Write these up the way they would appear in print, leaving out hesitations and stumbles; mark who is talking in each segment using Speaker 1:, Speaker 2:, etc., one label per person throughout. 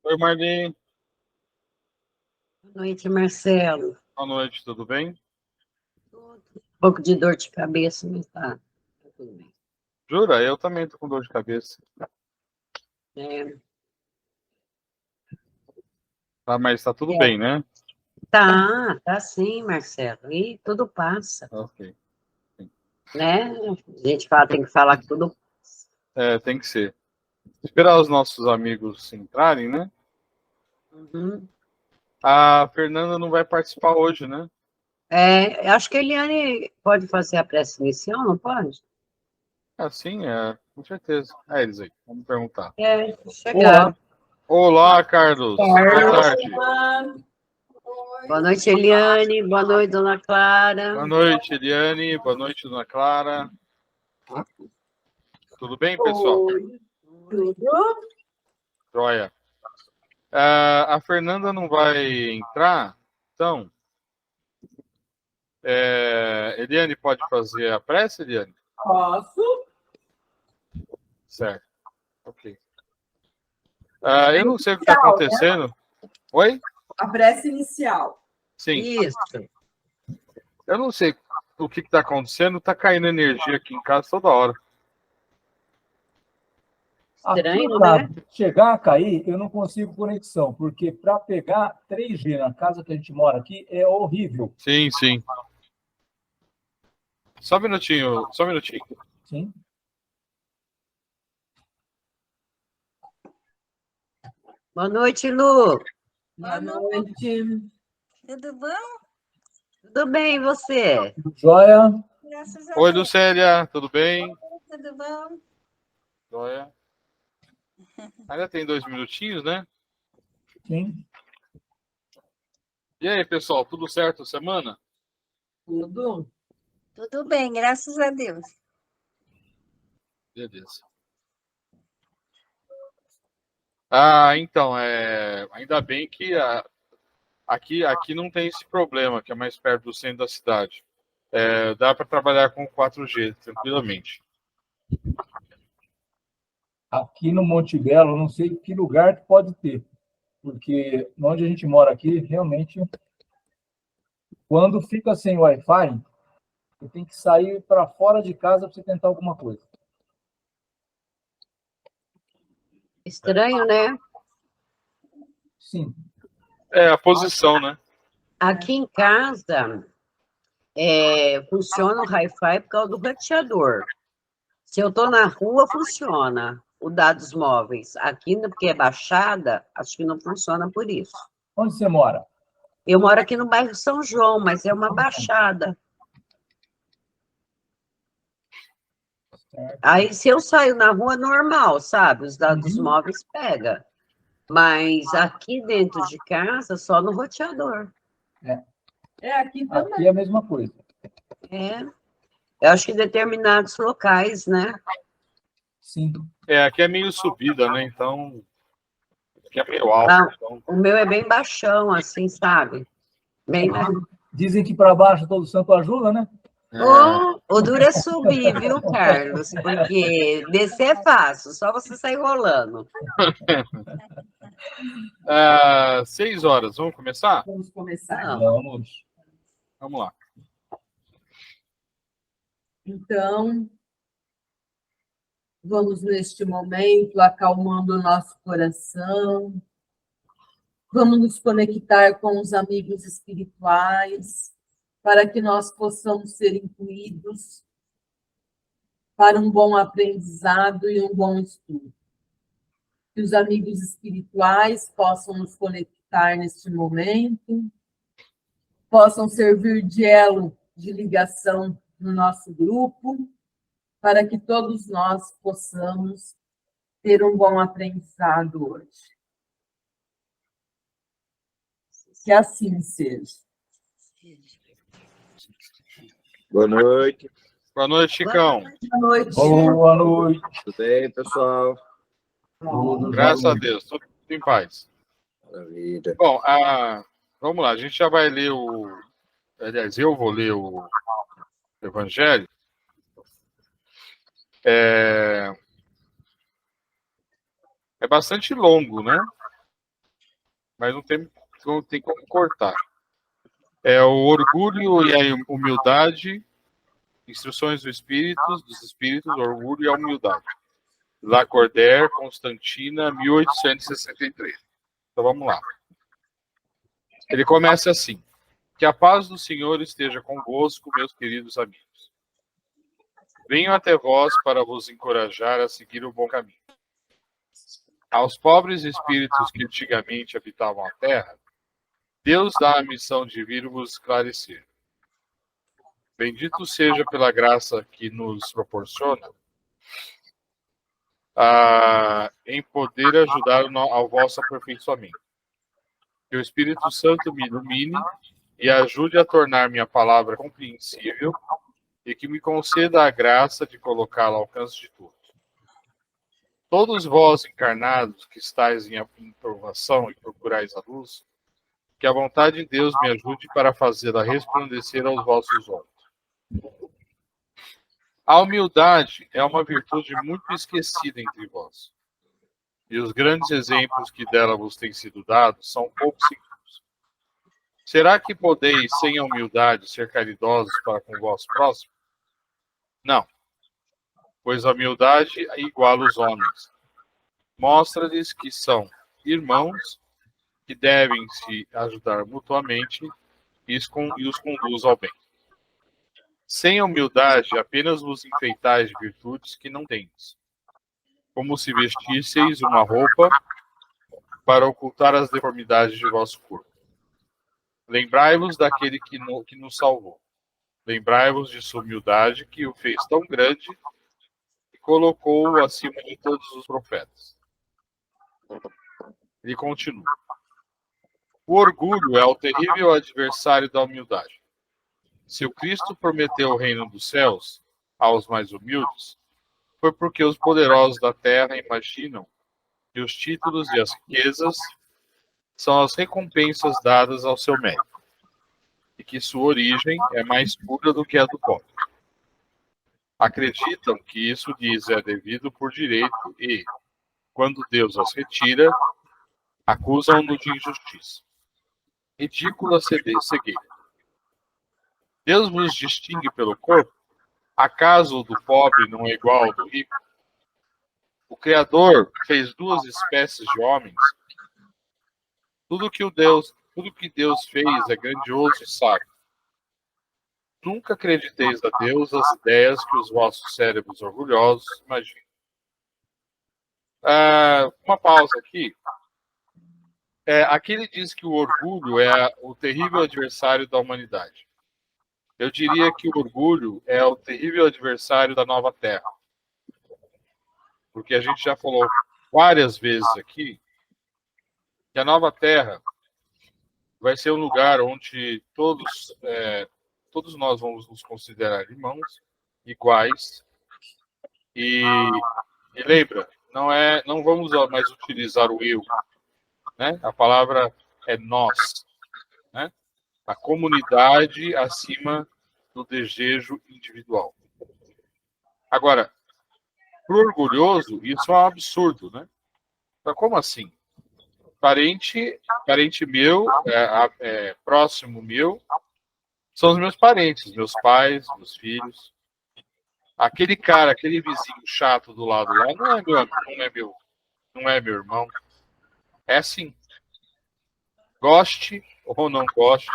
Speaker 1: Oi, Marlene.
Speaker 2: Boa noite, Marcelo.
Speaker 1: Boa noite, tudo bem?
Speaker 2: Um pouco de dor de cabeça, mas tá tudo bem.
Speaker 1: Jura? Eu também tô com dor de cabeça.
Speaker 2: É,
Speaker 1: Tá, mas tá tudo
Speaker 2: é,
Speaker 1: bem, né?
Speaker 2: tá sim, Marcelo. E tudo passa,
Speaker 1: Ok.
Speaker 2: né? A gente fala, tem que falar que tudo passa.
Speaker 1: É, tem que ser. Esperar os nossos amigos entrarem, né?
Speaker 2: Uhum.
Speaker 1: A Fernanda não vai participar hoje, né?
Speaker 2: Eu acho que a Eliane pode fazer a prece inicial, não pode?
Speaker 1: Sim, com certeza. É eles aí, vamos perguntar.
Speaker 2: Chegaram.
Speaker 3: Olá,
Speaker 1: Olá, Carlos. Boa
Speaker 2: Carlos.
Speaker 1: tarde.
Speaker 2: Boa noite, Eliane. Boa noite, dona Clara.
Speaker 1: Boa noite, Eliane. Boa noite, dona Clara. Tudo bem, pessoal?
Speaker 3: oi, tudo?
Speaker 1: Joia. A Fernanda não vai entrar, então, Eliane pode fazer a prece, Eliane?
Speaker 3: Posso?
Speaker 1: Certo, ok. Eu não sei o que está
Speaker 3: Inicial, né?
Speaker 1: acontecendo. Oi?
Speaker 3: A prece inicial.
Speaker 1: Sim,
Speaker 2: Isso.
Speaker 1: eu não sei o que está acontecendo. Está caindo energia aqui em casa toda hora.
Speaker 4: Aqui
Speaker 2: Estranho,
Speaker 4: para
Speaker 2: né?
Speaker 4: chegar a cair, eu não consigo conexão, porque para pegar 3G na casa que a gente mora aqui é horrível.
Speaker 1: Sim, sim. Só um minutinho, só um minutinho.
Speaker 4: Sim.
Speaker 2: Boa noite, Lu.
Speaker 3: Boa noite.
Speaker 5: Tudo bom?
Speaker 2: Tudo bem, e você?
Speaker 4: Joia.
Speaker 5: Graças a
Speaker 1: Oi,
Speaker 5: Deus.
Speaker 1: Lucélia, tudo bem?
Speaker 5: Tudo bom?
Speaker 1: Joia. Ainda tem 2 minutinhos, né?
Speaker 4: Sim.
Speaker 1: E aí, pessoal, tudo certo semana?
Speaker 3: Tudo?
Speaker 5: Tudo bem, graças a Deus.
Speaker 1: Beleza. Então, ainda bem que aqui não tem esse problema, que é mais perto do centro da cidade. Dá para trabalhar com 4G tranquilamente.
Speaker 4: Aqui no Monte Belo, não sei que lugar que pode ter, porque onde a gente mora aqui, realmente, quando fica sem Wi-Fi, você tem que sair para fora de casa para você tentar alguma coisa.
Speaker 2: Estranho, né?
Speaker 4: Sim.
Speaker 1: É a posição, né?
Speaker 2: Aqui em casa funciona o Wi-Fi por causa do roteador. Se eu estou na rua, funciona o dados móveis. Aqui, porque é baixada, acho que não funciona por isso.
Speaker 4: Onde você mora?
Speaker 2: Eu moro aqui no bairro São João, mas é uma baixada.
Speaker 4: Certo.
Speaker 2: Aí, se eu saio na rua, normal, sabe? Os dados
Speaker 4: Uhum.
Speaker 2: móveis pega. Mas aqui dentro de casa, só no roteador.
Speaker 3: Aqui também.
Speaker 4: Aqui é a mesma coisa.
Speaker 2: É. Eu acho que em determinados locais, né?
Speaker 4: Sim.
Speaker 1: Aqui é meio subida, né? Então, aqui é meio alto.
Speaker 2: Ah,
Speaker 1: Então,
Speaker 2: o meu é bem baixão, assim, sabe? Bem, né?
Speaker 4: Dizem que para baixo todo santo ajuda, né?
Speaker 2: O duro é subir, viu, Carlos? Porque descer é fácil, só você sair rolando.
Speaker 1: 6 horas, vamos começar?
Speaker 3: Vamos começar.
Speaker 2: Não.
Speaker 4: Vamos.
Speaker 1: Vamos lá.
Speaker 3: Então, vamos neste momento acalmando o nosso coração. Vamos nos conectar com os amigos espirituais para que nós possamos ser incluídos para um bom aprendizado e um bom estudo. Que os amigos espirituais possam nos conectar neste momento, possam servir de elo de ligação no nosso grupo, para que todos nós possamos ter um bom aprendizado hoje. Que assim seja.
Speaker 6: Boa noite.
Speaker 1: Boa noite, Chicão.
Speaker 3: Boa noite.
Speaker 4: Boa noite.
Speaker 6: Tudo bem, pessoal?
Speaker 4: Tudo
Speaker 1: Graças a
Speaker 4: jóia.
Speaker 1: Deus, tudo em paz.
Speaker 6: Maravilha.
Speaker 1: Bom, vamos lá, a gente já vai ler o. Aliás, eu vou ler o Evangelho. É bastante longo, né? mas não tem como cortar. É o orgulho e a humildade, instruções dos espíritos, orgulho e a humildade. Lacordaire, Constantina, 1863. Então vamos lá. Ele começa assim: que a paz do Senhor esteja convosco, meus queridos amigos. Venho até vós para vos encorajar a seguir o bom caminho. Aos pobres espíritos que antigamente habitavam a terra, Deus dá a missão de vir vos esclarecer. Bendito seja pela graça que nos proporciona em poder ajudar ao vosso aperfeiçoamento. Que o Espírito Santo me ilumine e ajude a tornar minha palavra compreensível e que me conceda a graça de colocá-la ao alcance de todos. Todos vós encarnados que estáis em provação e procurais a luz, que a vontade de Deus me ajude para fazê-la resplandecer aos vossos olhos. A humildade é uma virtude muito esquecida entre vós, e os grandes exemplos que dela vos têm sido dados são pouco seguidos. Será que podeis, sem a humildade, ser caridosos para com o vosso próximo? Não, pois a humildade iguala os homens. Mostra-lhes que são irmãos, que devem se ajudar mutuamente e os conduz ao bem. Sem a humildade, apenas vos enfeitais de virtudes que não tendes, como se vestisseis uma roupa para ocultar as deformidades de vosso corpo. Lembrai-vos daquele que nos salvou. Lembrai-vos de sua humildade, que o fez tão grande e colocou-o acima de todos os profetas. Ele continua. O orgulho é o terrível adversário da humildade. Se o Cristo prometeu o reino dos céus aos mais humildes, foi porque os poderosos da terra imaginam que os títulos e as riquezas são as recompensas dadas ao seu mérito, e que sua origem é mais pura do que a do pobre. Acreditam que isso lhes é devido por direito e, quando Deus as retira, acusam-no de injustiça. Ridícula cegueira. Deus vos distingue pelo corpo? Acaso o do pobre não é igual ao do rico? O Criador fez duas espécies de homens. Tudo que Deus fez é grandioso e sábio. Nunca acrediteis a Deus as ideias que os vossos cérebros orgulhosos imaginam. Uma pausa aqui. Aqui ele diz que o orgulho é o terrível adversário da humanidade. Eu diria que o orgulho é o terrível adversário da nova terra. Porque a gente já falou várias vezes aqui que a nova terra vai ser um lugar onde todos nós vamos nos considerar irmãos, iguais. E lembra, não vamos mais utilizar o eu, né? A palavra é nós, né? A comunidade acima do desejo individual. Agora, para o orgulhoso, isso é um absurdo, né? Então, como assim? Parente meu, próximo meu, são os meus parentes, meus pais, meus filhos. Aquele vizinho chato do lado lá, não é meu irmão. É assim. Goste ou não goste,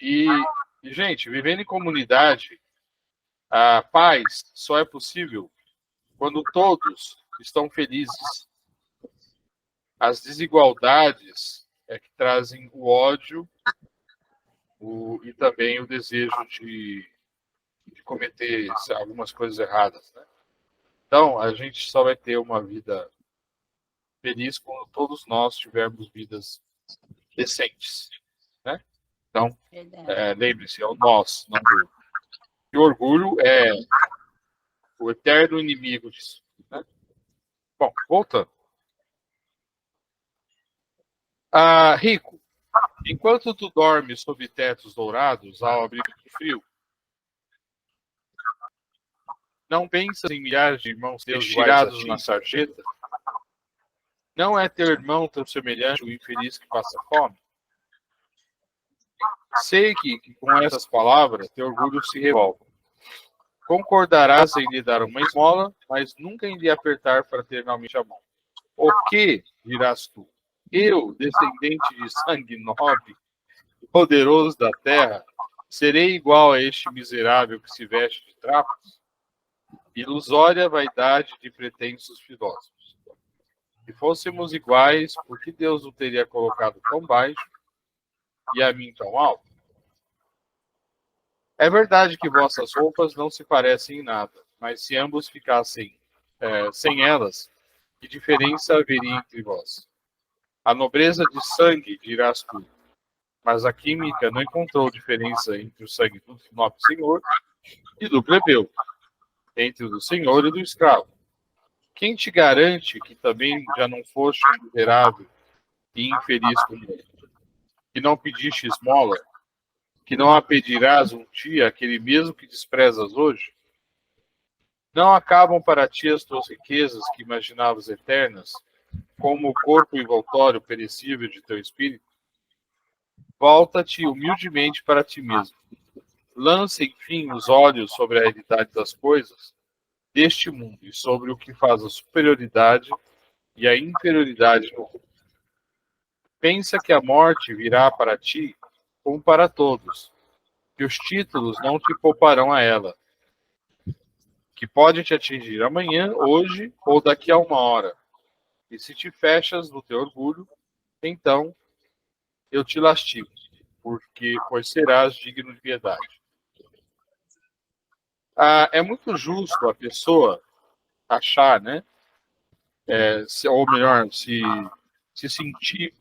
Speaker 1: e, gente, vivendo em comunidade, a paz só é possível quando todos estão felizes. As desigualdades é que trazem o ódio e também o desejo de cometer algumas coisas erradas, né? Então, a gente só vai ter uma vida feliz quando todos nós tivermos vidas decentes, né? Então, lembre-se, é o nós, não o eu. E o orgulho é o eterno inimigo disso, né? Bom, voltando. Rico, enquanto tu dormes sob tetos dourados ao abrigo do frio, não pensas em milhares de irmãos teus tirados na sarjeta? Não é teu irmão teu semelhante, o infeliz que passa fome? Sei que com essas palavras teu orgulho se revolve. Concordarás em lhe dar uma esmola, mas nunca em lhe apertar fraternalmente a mão. O que dirás tu? Eu, descendente de sangue nobre, poderoso da terra, serei igual a este miserável que se veste de trapos? Ilusória vaidade de pretensos filósofos. Se fôssemos iguais, por que Deus o teria colocado tão baixo e a mim tão alto? É verdade que vossas roupas não se parecem em nada, mas se ambos ficassem sem elas, que diferença haveria entre vós? A nobreza de sangue dirás tu, mas a química não encontrou diferença entre o sangue do nobre senhor e do plebeu, entre o do senhor e do escravo. Quem te garante que também já não foste um miserável e infeliz como ele? Que não pediste esmola? Que não a pedirás um dia aquele mesmo que desprezas hoje? Não acabam para ti as tuas riquezas que imaginavas eternas, como o corpo envoltório perecível de teu espírito? Volta-te humildemente para ti mesmo. Lança, enfim, os olhos sobre a realidade das coisas deste mundo e sobre o que faz a superioridade e a inferioridade no mundo. Pensa que a morte virá para ti como para todos, que os títulos não te pouparão a ela, que pode te atingir amanhã, hoje ou daqui a uma hora. E se te fechas no teu orgulho, então eu te lastimo, pois serás digno de piedade. É muito justo a pessoa achar, né? Ou melhor, se sentir,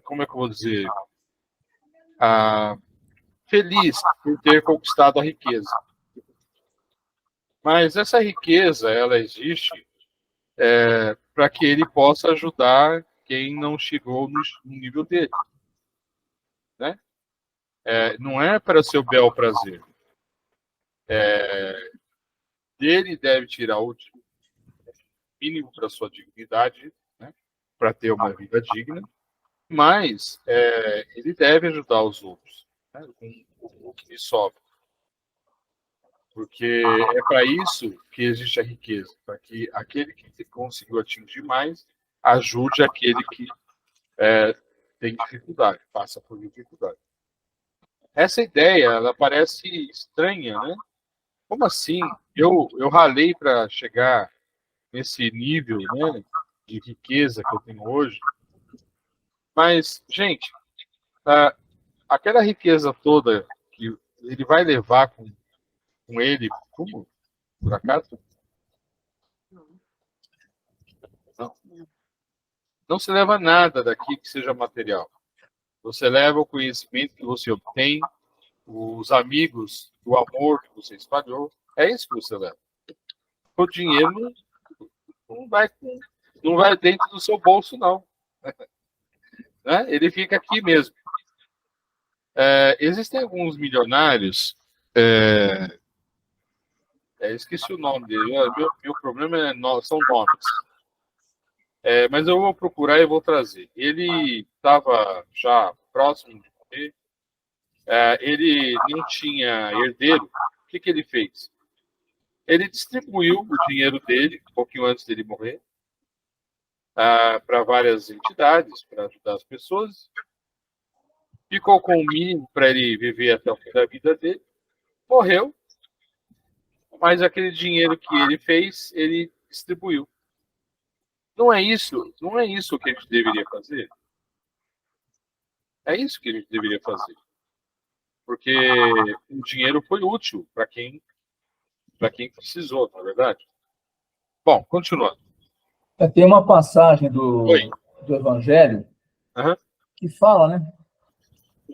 Speaker 1: como é que eu vou dizer, feliz por ter conquistado a riqueza. Mas essa riqueza, ela existe para que ele possa ajudar quem não chegou no nível dele, né? Não é para seu bel prazer. Ele deve tirar o mínimo para sua dignidade, né? Para ter uma vida digna, mas ele deve ajudar os outros, né? Com o que lhe sobra. Porque é para isso que existe a riqueza, para que aquele que conseguiu atingir mais ajude aquele que tem dificuldade, passa por dificuldade. Essa ideia, ela parece estranha, né? Como assim? Eu ralei para chegar nesse nível, né, de riqueza que eu tenho hoje, mas, gente, aquela riqueza toda que ele vai levar com ele, como? Por acaso? Não. Não se leva nada daqui que seja material. Você leva o conhecimento que você obtém, os amigos, o amor que você espalhou. É isso que você leva. O dinheiro não vai dentro do seu bolso, não. Né? Ele fica aqui mesmo. Existem alguns milionários. Esqueci o nome dele. Meu problema são nomes. Mas eu vou procurar e vou trazer. Ele estava já próximo de morrer. Ele não tinha herdeiro. O que ele fez? Ele distribuiu o dinheiro dele, um pouquinho antes dele morrer, para várias entidades, para ajudar as pessoas. Ficou com o mínimo para ele viver até o fim da vida dele. Morreu. Mas aquele dinheiro que ele fez, ele distribuiu. Não é isso que a gente deveria fazer? É isso que a gente deveria fazer. Porque o dinheiro foi útil para quem precisou, na verdade. Bom, continuando.
Speaker 4: Tem uma passagem do Evangelho que fala, né?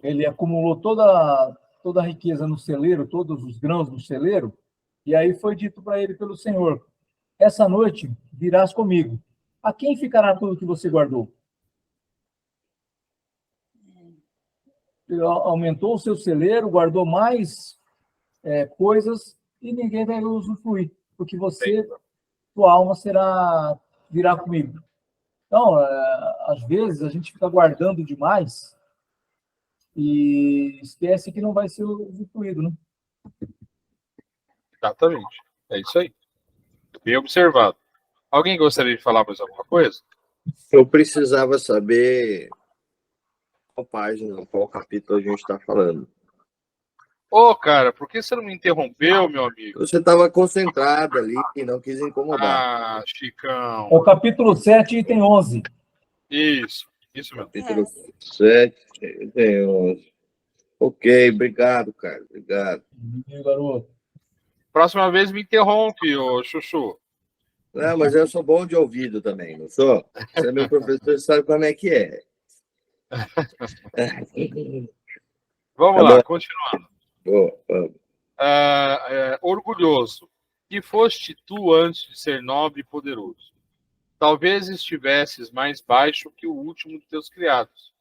Speaker 4: Ele acumulou toda a riqueza no celeiro, todos os grãos no celeiro, e aí foi dito para ele pelo Senhor: essa noite virás comigo. A quem ficará tudo que você guardou? Ele aumentou o seu celeiro, guardou mais coisas e ninguém vai usufruir, porque você tua alma virá comigo. Então, às vezes, a gente fica guardando demais e esquece que não vai ser usufruído, né?
Speaker 1: Exatamente. É isso aí. Bem observado. Alguém gostaria de falar mais alguma coisa?
Speaker 6: Eu precisava saber qual página, qual capítulo a gente está falando.
Speaker 1: Ô, cara, por que você não me interrompeu, meu amigo?
Speaker 6: Você estava concentrado ali e não quis incomodar.
Speaker 1: Ah, Chicão.
Speaker 4: É o capítulo 7, item 11.
Speaker 1: Isso mesmo.
Speaker 6: Capítulo 7, tem 11. Ok, obrigado, cara. Obrigado.
Speaker 4: Meu garoto.
Speaker 1: Próxima vez me interrompe, ô Chuchu.
Speaker 6: Não, mas eu sou bom de ouvido também, não sou? Você é meu professor, sabe como é que é.
Speaker 1: Vamos
Speaker 6: Tá
Speaker 1: lá,
Speaker 6: bom.
Speaker 1: continuando.
Speaker 6: Vamos.
Speaker 1: Orgulhoso, que foste tu antes de ser nobre e poderoso. Talvez estivesses mais baixo que o último de teus criados.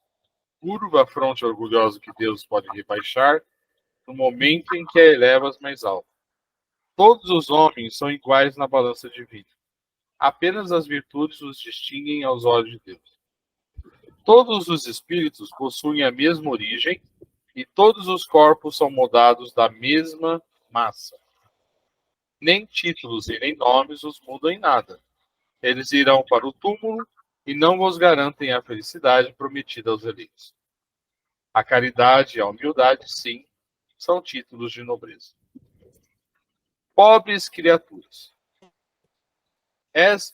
Speaker 1: Curva a fronte orgulhosa que Deus pode rebaixar no momento em que a elevas mais alto. Todos os homens são iguais na balança divina. Apenas as virtudes os distinguem aos olhos de Deus. Todos os espíritos possuem a mesma origem e todos os corpos são moldados da mesma massa. Nem títulos e nem nomes os mudam em nada. Eles irão para o túmulo e não vos garantem a felicidade prometida aos eleitos. A caridade e a humildade, sim, são títulos de nobreza. Pobres criaturas. És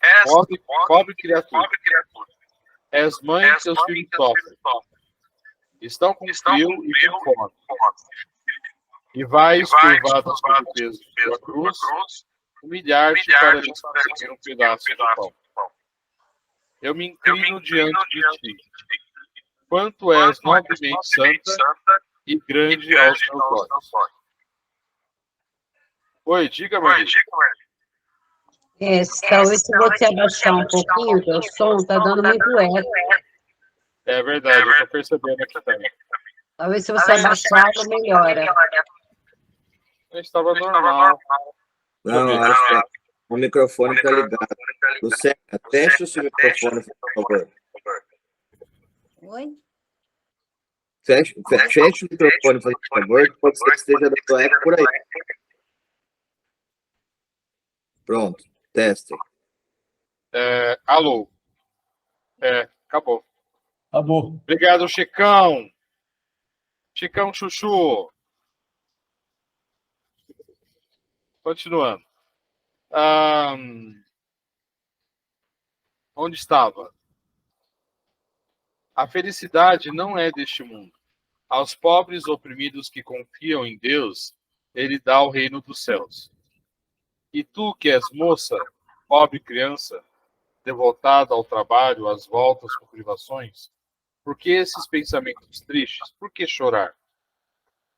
Speaker 1: pobre criatura. És mãe que teus filhos sofrem. Estão com frio e com fome. E vais, curvado sobre o peso de tua cruz, humilhar-te para lhes conseguir um pedaço de pão. Eu me inclino diante de ti. Quanto és nobremente santa e grande aos meus olhos. Oi, diga, Maria.
Speaker 2: Talvez se você abaixar um pouquinho o teu som, tá dando muito eco.
Speaker 1: É verdade, eu estou percebendo aqui também.
Speaker 2: Talvez se você abaixar, melhora.
Speaker 1: Estava normal.
Speaker 6: Não, acho que o microfone está ligado. Luciana, teste o seu microfone, por favor.
Speaker 5: Oi?
Speaker 6: Feche o microfone, por favor, pode ser que esteja dando eco por aí. Pronto, teste.
Speaker 1: Alô. Acabou.
Speaker 4: Acabou.
Speaker 1: Obrigado, Chicão. Chicão Chuchu. Continuando. Onde estava? A felicidade não é deste mundo. Aos pobres oprimidos que confiam em Deus, Ele dá o reino dos céus. E tu, que és moça, pobre criança, devotada ao trabalho, às voltas com privações, por que esses pensamentos tristes? Por que chorar?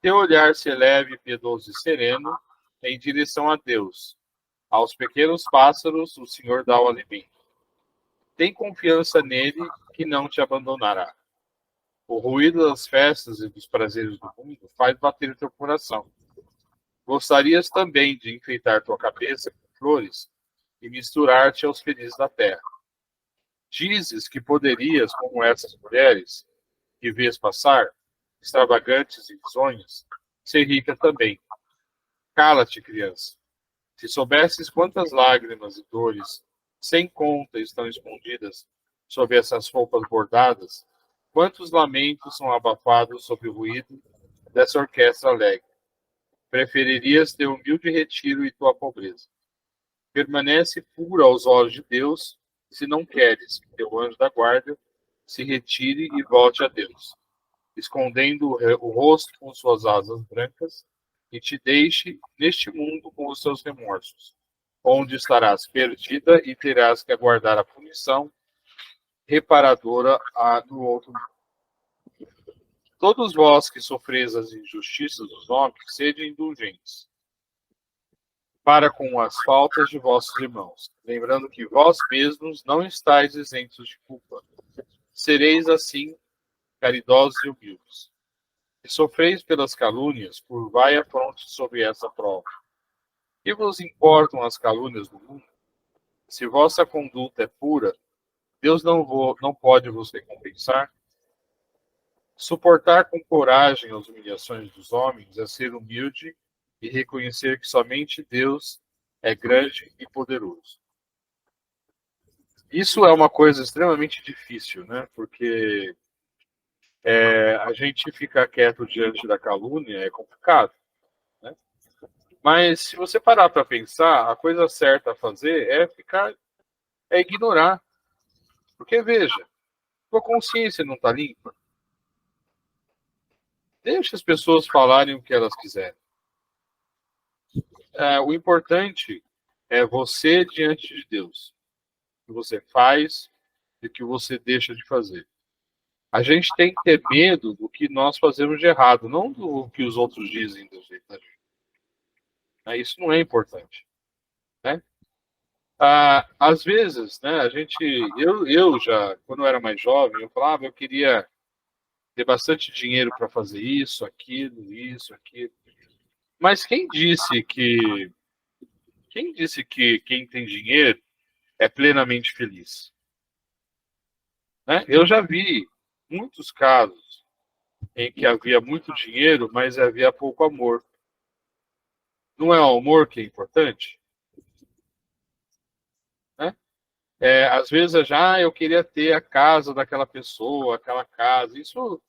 Speaker 1: Teu olhar se eleve, piedoso e sereno, em direção a Deus. Aos pequenos pássaros, o Senhor dá o alimento. Tem confiança nele, que não te abandonará. O ruído das festas e dos prazeres do mundo faz bater o teu coração. Gostarias também de enfeitar tua cabeça com flores e misturar-te aos felizes da terra. Dizes que poderias, como essas mulheres que vês passar, extravagantes e risonhas, ser rica também. Cala-te, criança. Se soubesses quantas lágrimas e dores sem conta estão escondidas sob essas roupas bordadas, quantos lamentos são abafados sob o ruído dessa orquestra alegre. Preferirias teu humilde retiro e tua pobreza. Permanece pura aos olhos de Deus, se não queres que teu anjo da guarda se retire e volte a Deus, escondendo o rosto com suas asas brancas, e te deixe neste mundo com os seus remorsos, onde estarás perdida e terás que aguardar a punição reparadora no outro mundo. Todos vós que sofreis as injustiças dos homens, sede indulgentes para com as faltas de vossos irmãos, lembrando que vós mesmos não estáis isentos de culpa. Sereis assim caridosos e humildes. Se sofreis pelas calúnias, curvai a fronte sobre essa prova. Que vos importam as calúnias do mundo? se vossa conduta é pura, Deus não pode vos recompensar. Suportar com coragem as humilhações dos homens é ser humilde e reconhecer que somente Deus é grande e poderoso. Isso é uma coisa extremamente difícil, né? Porque a gente ficar quieto diante da calúnia é complicado, né? Mas se você parar para pensar, a coisa certa a fazer é ignorar. Porque veja, sua consciência não está limpa. Deixe as pessoas falarem o que elas quiserem. O importante é você diante de Deus. O que você faz e o que você deixa de fazer. A gente tem que ter medo do que nós fazemos de errado, não do que os outros dizem da gente. Isso não é importante, né? Às vezes, né, eu já, quando eu era mais jovem, eu falava, eu queria ter bastante dinheiro para fazer isso, aquilo. Mas quem disse que quem tem dinheiro é plenamente feliz? Né? Eu já vi muitos casos em que havia muito dinheiro, mas havia pouco amor. Não é o amor que é importante? Né? Às vezes eu queria ter a casa daquela pessoa, aquela casa. Isso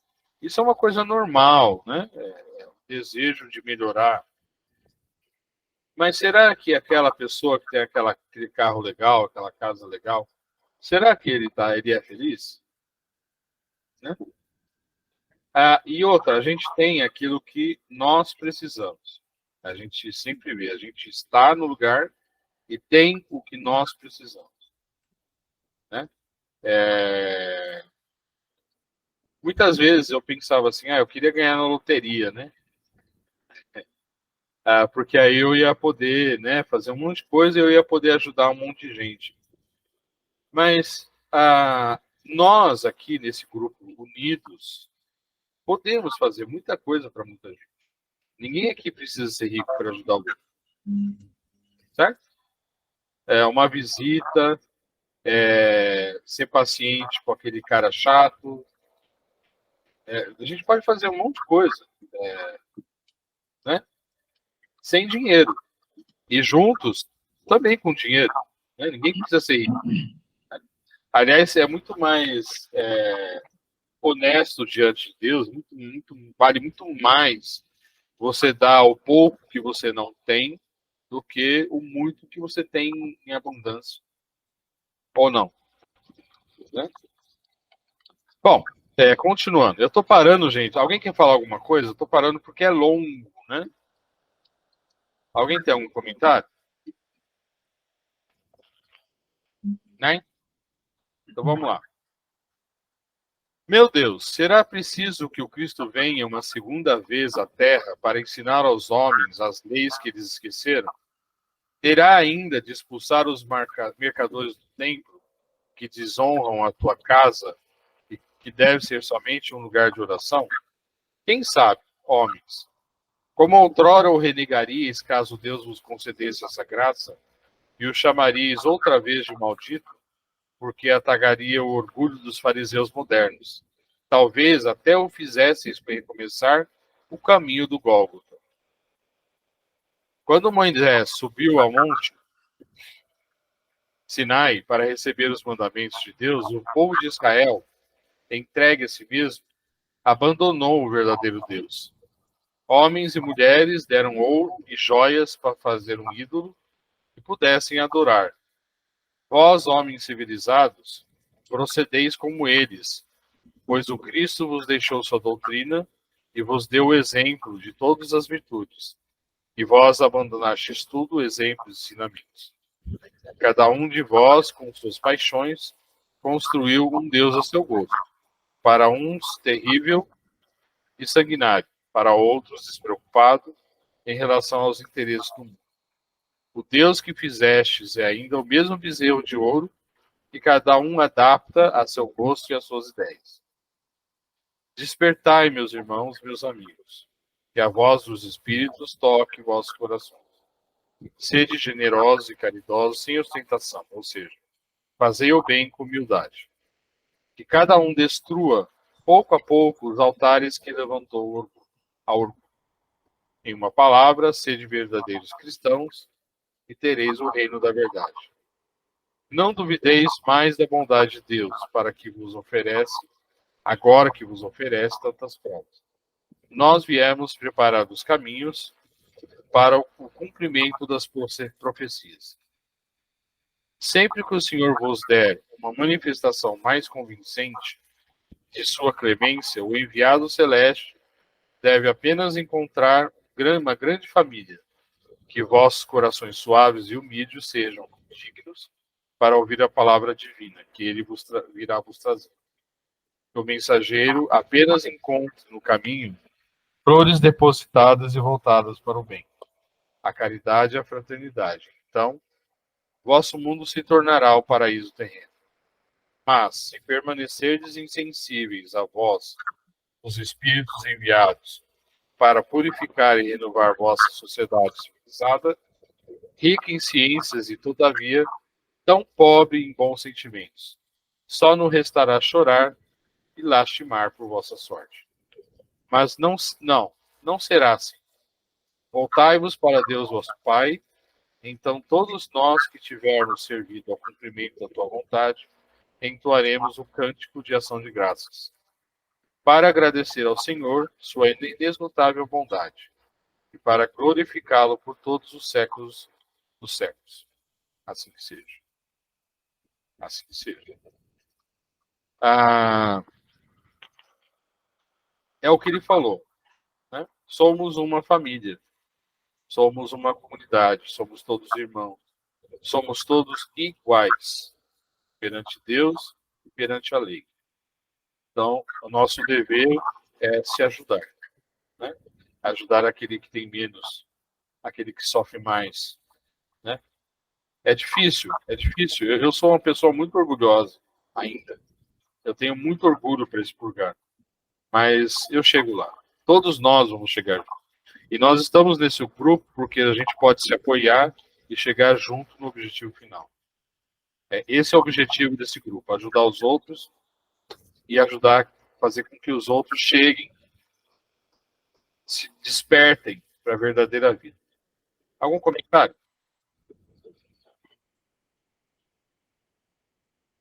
Speaker 1: é uma coisa normal, né? É o desejo de melhorar. Mas será que aquela pessoa que tem aquele carro legal, aquela casa legal, será que ele é feliz? Né? E outra, a gente tem aquilo que nós precisamos. A gente sempre vê, a gente está no lugar e tem o que nós precisamos. Né? Muitas vezes eu pensava assim, eu queria ganhar na loteria, né? Porque aí eu ia poder, né, fazer um monte de coisa e eu ia poder ajudar um monte de gente. Mas nós aqui nesse grupo unidos podemos fazer muita coisa para muita gente. Ninguém aqui precisa ser rico para ajudar o outro. Certo? Uma visita, ser paciente com aquele cara chato. A gente pode fazer um monte de coisa, né? Sem dinheiro. E juntos, também com dinheiro. Né? Ninguém precisa ser rico. Aliás, é muito mais honesto diante de Deus, vale muito mais você dar o pouco que você não tem do que o muito que você tem em abundância. Ou não. Né? Bom, continuando. Eu estou parando, gente. Alguém quer falar alguma coisa? Eu estou parando porque é longo, né? Alguém tem algum comentário? Né? Então vamos lá. Meu Deus, será preciso que o Cristo venha uma segunda vez à Terra para ensinar aos homens as leis que eles esqueceram? Terá ainda de expulsar os mercadores do templo que desonram a tua casa e que deve ser somente um lugar de oração? Quem sabe, homens, como outrora o renegaríeis caso Deus vos concedesse essa graça e o chamaríeis outra vez de maldito, porque atagaria o orgulho dos fariseus modernos. Talvez até o fizesseis para recomeçar o caminho do Gólgota. Quando Moisés subiu ao monte Sinai para receber os mandamentos de Deus, o povo de Israel, entregue a si mesmo, abandonou o verdadeiro Deus. Homens e mulheres deram ouro e joias para fazer um ídolo que pudessem adorar. Vós, homens civilizados, procedeis como eles, pois o Cristo vos deixou sua doutrina e vos deu o exemplo de todas as virtudes. E vós abandonastes tudo, exemplos e ensinamentos. Cada um de vós, com suas paixões, construiu um Deus a seu gosto. Para uns, terrível e sanguinário. Para outros, despreocupado em relação aos interesses do mundo. O Deus que fizestes é ainda o mesmo bezerro de ouro que cada um adapta a seu gosto e às suas ideias. Despertai, meus irmãos, meus amigos, que a voz dos Espíritos toque vossos corações. Sede generosos e caridosos sem ostentação, ou seja, fazei o bem com humildade. Que cada um destrua, pouco a pouco, os altares que levantou ao orgulho. Em uma palavra, sede verdadeiros cristãos e tereis o reino da verdade. Não duvideis mais da bondade de Deus, agora que vos oferece tantas provas. Nós viemos preparar os caminhos para o cumprimento das profecias. Sempre que o Senhor vos der uma manifestação mais convincente de sua clemência, o enviado celeste deve apenas encontrar uma grande família, que vossos corações suaves e humildes sejam dignos para ouvir a palavra divina, que ele virá vos trazer. Que o mensageiro apenas encontre no caminho flores depositadas e voltadas para o bem, a caridade e a fraternidade. Então, vosso mundo se tornará o paraíso terreno. Mas, se permanecerdes insensíveis a vós, os espíritos enviados, para purificar e renovar vossa sociedade civilizada, rica em ciências e, todavia, tão pobre em bons sentimentos, só não restará chorar e lastimar por vossa sorte. Mas não será assim. Voltai-vos para Deus vosso Pai, então todos nós que tivermos servido ao cumprimento da tua vontade, entoaremos o cântico de ação de graças, para agradecer ao Senhor sua inesgotável bondade, e para glorificá-lo por todos os séculos dos séculos. Assim que seja. Assim que seja. É o que ele falou, né? Somos uma família, somos uma comunidade, somos todos irmãos, somos todos iguais perante Deus e perante a lei. Então, o nosso dever é se ajudar, né? Ajudar aquele que tem menos, aquele que sofre mais, né? É difícil, é difícil. Eu sou uma pessoa muito orgulhosa ainda. Eu tenho muito orgulho para expurgar, mas eu chego lá. Todos nós vamos chegar junto. E nós estamos nesse grupo porque a gente pode se apoiar e chegar junto no objetivo final. Esse é o objetivo desse grupo, ajudar os outros e ajudar a fazer com que os outros cheguem, se despertem para a verdadeira vida. Algum comentário?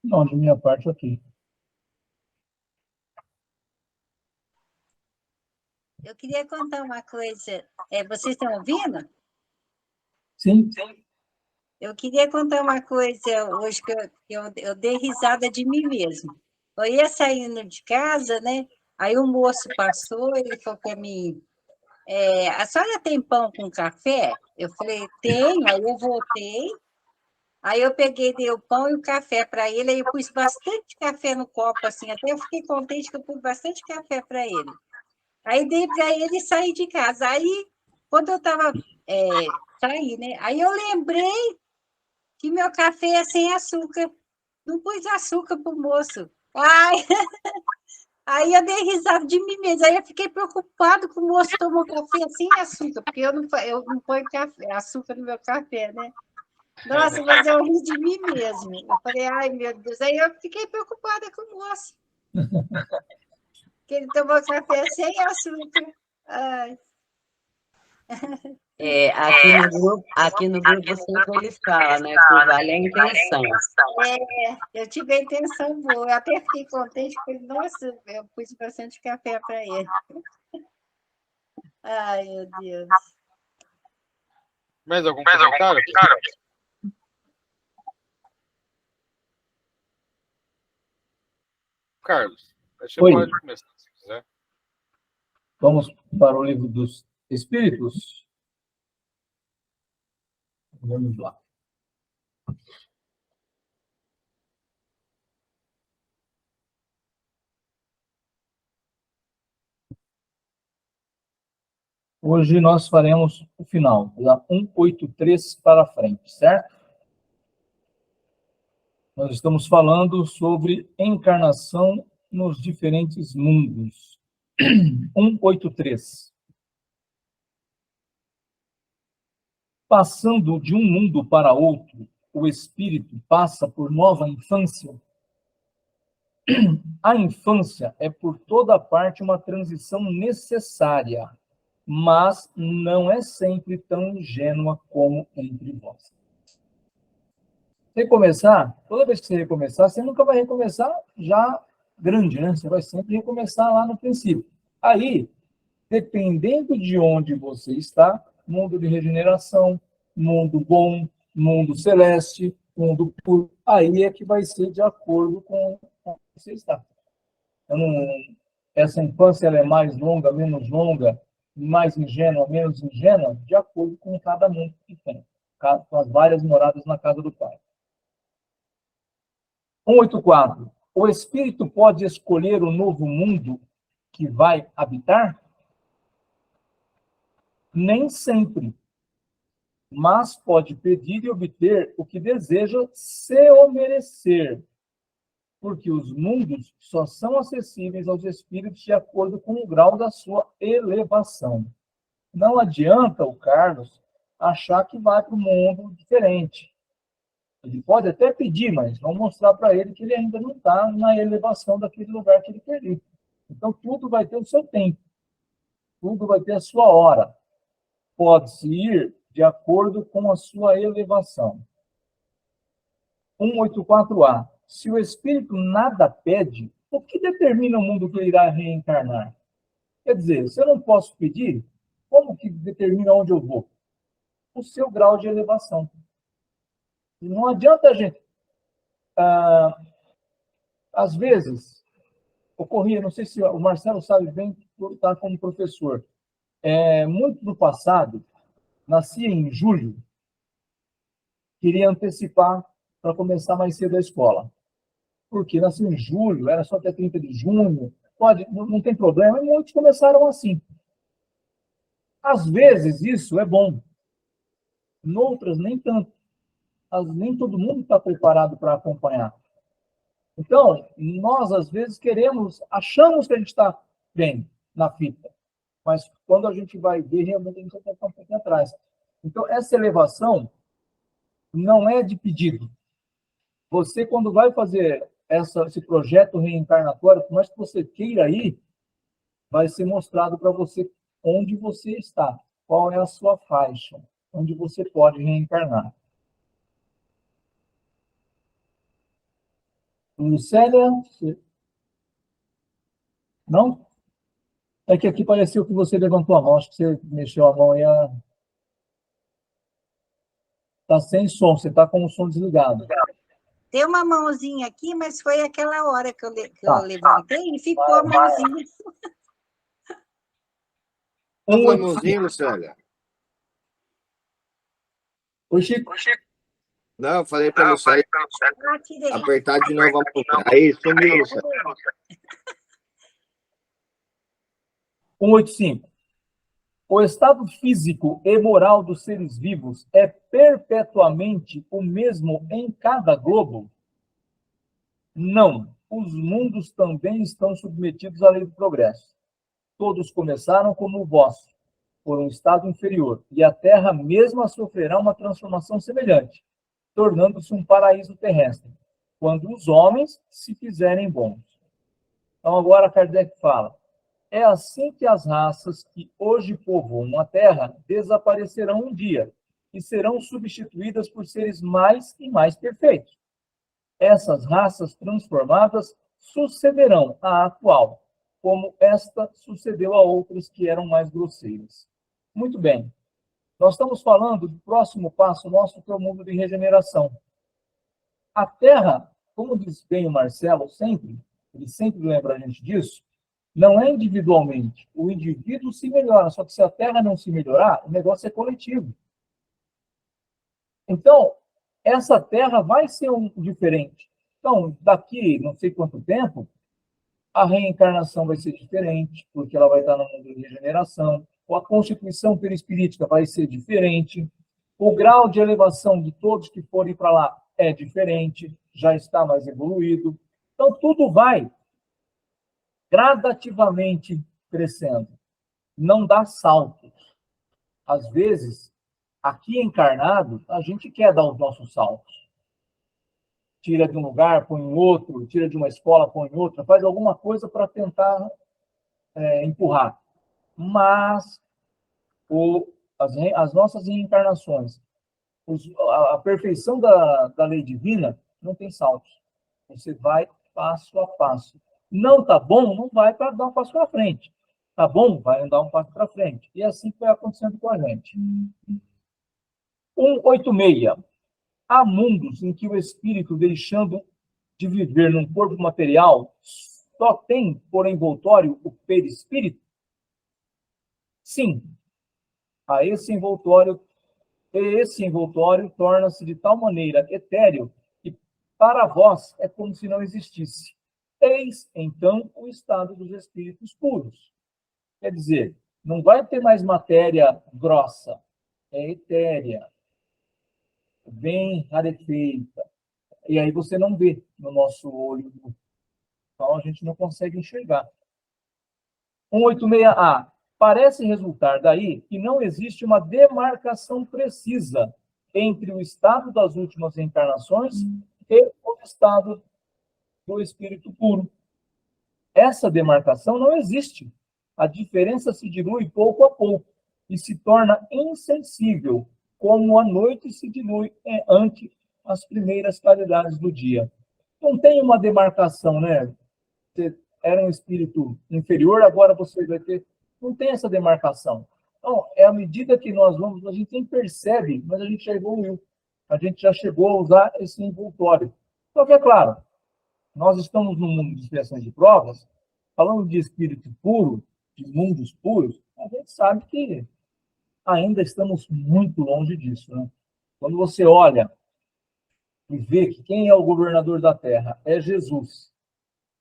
Speaker 4: Não, de minha parte, aqui.
Speaker 5: Eu queria contar uma coisa. Vocês estão ouvindo?
Speaker 4: Sim.
Speaker 5: Eu queria contar uma coisa hoje que eu dei risada de mim mesmo. Eu ia saindo de casa, né? Aí o moço passou, ele falou para mim, a senhora tem pão com café? Eu falei, tenho. Aí eu voltei, aí eu peguei, dei o pão e o café para ele, aí eu pus bastante café no copo, assim, até eu fiquei contente que eu pus bastante café para ele. Aí dei para ele sair de casa. Aí, quando eu estava saindo, né? Aí eu lembrei que meu café é sem açúcar. Não pus açúcar para o moço. Ai, aí eu dei risada de mim mesmo. Aí eu fiquei preocupado que o moço tomou café sem açúcar, porque eu não ponho açúcar no meu café, né? Nossa, mas eu ri de mim mesmo. Eu falei, ai, meu Deus. Aí eu fiquei preocupada com o moço. Que ele tomou café sem açúcar. Ai.
Speaker 2: Aqui no grupo sempre eles falam, né? Que vale a intenção.
Speaker 5: Eu tive a intenção boa. Eu até fiquei contente, porque, nossa, eu pus bastante café para ele. Ai, meu Deus.
Speaker 1: Mais algum comentário? Carlos, você pode começar se quiser.
Speaker 4: Vamos para o livro dos Espíritos? Vamos lá. Hoje nós faremos o final, da 183 para frente, certo? Nós estamos falando sobre encarnação nos diferentes mundos. 183. passando de um mundo para outro, o espírito passa por nova infância? A infância é por toda parte uma transição necessária, mas não é sempre tão ingênua como entre vós. Recomeçar, toda vez que você recomeçar, você nunca vai recomeçar já grande, né? Você vai sempre recomeçar lá no princípio. Aí, dependendo de onde você está, mundo de regeneração, mundo bom, mundo celeste, mundo puro, aí é que vai ser de acordo com onde você está. Essa infância ela é mais longa, menos longa, mais ingênua, menos ingênua, de acordo com cada mundo que tem, com as várias moradas na casa do Pai. 184. O espírito pode escolher o novo mundo que vai habitar? Nem sempre, mas pode pedir e obter o que deseja se o merecer, porque os mundos só são acessíveis aos espíritos de acordo com o grau da sua elevação. Não adianta o Carlos achar que vai para um mundo diferente. Ele pode até pedir, mas vamos mostrar para ele que ele ainda não está na elevação daquele lugar que ele quer ir. Então, tudo vai ter o seu tempo. Tudo vai ter a sua hora. Pode-se ir de acordo com a sua elevação. 184A. Se o espírito nada pede, o que determina o mundo que ele irá reencarnar? Quer dizer, se eu não posso pedir, como que determina onde eu vou? O seu grau de elevação. Não adianta a gente... às vezes, ocorria, não sei se o Marcelo sabe bem, por estar como professor, muito no passado, nascia em julho, queria antecipar para começar mais cedo a escola. Porque nasceu em julho, era só até 30 de junho, não tem problema, e muitos começaram assim. Às vezes isso é bom, noutras nem tanto. Nem todo mundo está preparado para acompanhar. Então, nós às vezes achamos que a gente está bem na fita, mas quando a gente vai ver, realmente a gente está um pouquinho atrás. Então, essa elevação não é de pedido. Você, quando vai fazer esse projeto reencarnatório, por mais que você queira ir, vai ser mostrado para você onde você está, qual é a sua faixa, onde você pode reencarnar. Lucélia? Não? É que aqui pareceu que você levantou a mão, acho que você mexeu a mão e está sem som, você está com o som desligado.
Speaker 5: Tem uma mãozinha aqui, mas foi aquela hora que eu levantei e ficou a mãozinha.
Speaker 6: Uma mãozinha, Lucélia.
Speaker 4: Oi, Chico.
Speaker 6: Não, eu falei para Lucélia apertar de novo a mão. Aí, sumiu, Lucélia.
Speaker 4: 185. O estado físico e moral dos seres vivos é perpetuamente o mesmo em cada globo? Não. Os mundos também estão submetidos à lei do progresso. Todos começaram como o vosso, por um estado inferior, e a Terra mesma sofrerá uma transformação semelhante, tornando-se um paraíso terrestre, quando os homens se fizerem bons. Então, agora Kardec fala, é assim que as raças que hoje povoam a Terra desaparecerão um dia e serão substituídas por seres mais e mais perfeitos. Essas raças transformadas sucederão à atual, como esta sucedeu a outras que eram mais grosseiras. Muito bem. Nós estamos falando do próximo passo nosso, que é o mundo de regeneração. A Terra, como diz bem o Marcelo sempre, ele sempre lembra a gente disso, não é individualmente. O indivíduo se melhora, só que se a Terra não se melhorar, o negócio é coletivo. Então, essa Terra vai ser diferente. Então, daqui não sei quanto tempo, a reencarnação vai ser diferente, porque ela vai estar no mundo de regeneração, ou a constituição perispirítica vai ser diferente, o grau de elevação de todos que forem para lá é diferente, já está mais evoluído. Então, tudo vai gradativamente crescendo. Não dá saltos. Às vezes, Aqui encarnado, a gente quer dar os nossos saltos. Tira de um lugar, põe em outro, tira de uma escola, põe em outra, faz alguma coisa para tentar empurrar. Mas as nossas reencarnações, a perfeição da lei divina não tem saltos. Você vai passo a passo. Não tá bom, não vai para dar um passo para frente. Tá bom, vai andar um passo para frente. E assim foi acontecendo com a gente. 186. Há mundos em que o espírito, deixando de viver num corpo material, só tem por envoltório o perispírito? Sim. Esse envoltório torna-se de tal maneira etéreo que para vós é como se não existisse. Eis, então, o estado dos espíritos puros. Quer dizer, não vai ter mais matéria grossa, é etérea, bem rarefeita. E aí você não vê no nosso olho. Então a gente não consegue enxergar. 186A. Parece resultar daí que não existe uma demarcação precisa entre o estado das últimas encarnações e o estado do espírito puro. Essa demarcação não existe. A diferença se dilui pouco a pouco e se torna insensível, como a noite se dilui ante as primeiras claridades do dia. Não tem uma demarcação, né? Você era um espírito inferior, agora você vai ter... Não tem essa demarcação. Então, é à medida que nós vamos, a gente nem percebe, mas a gente já evoluiu. A gente já chegou a usar esse envoltório. Só que, é claro, nós estamos num mundo de expiações de provas, falando de espírito puro, de mundos puros, a gente sabe que ainda estamos muito longe disso, né? Quando você olha e vê que quem é o governador da Terra é Jesus,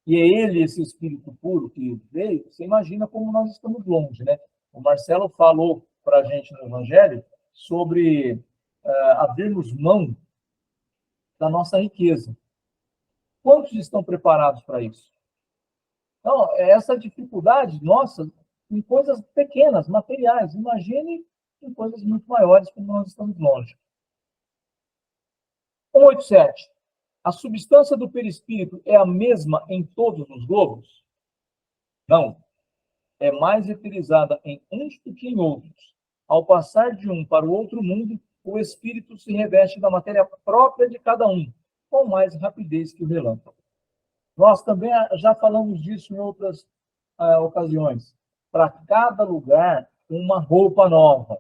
Speaker 4: e é ele, esse espírito puro que veio, você imagina como nós estamos longe, né? O Marcelo falou para a gente no Evangelho sobre abrirmos mão da nossa riqueza. Quantos estão preparados para isso? Então, essa dificuldade nossa em coisas pequenas, materiais. Imagine em coisas muito maiores, como nós estamos longe. 187. A substância do perispírito é a mesma em todos os globos? Não. É mais eterizada em uns do que em outros. Ao passar de um para o outro mundo, o espírito se reveste da matéria própria de cada um, com mais rapidez que o relâmpago. Nós também já falamos disso em outras ocasiões. Para cada lugar, uma roupa nova,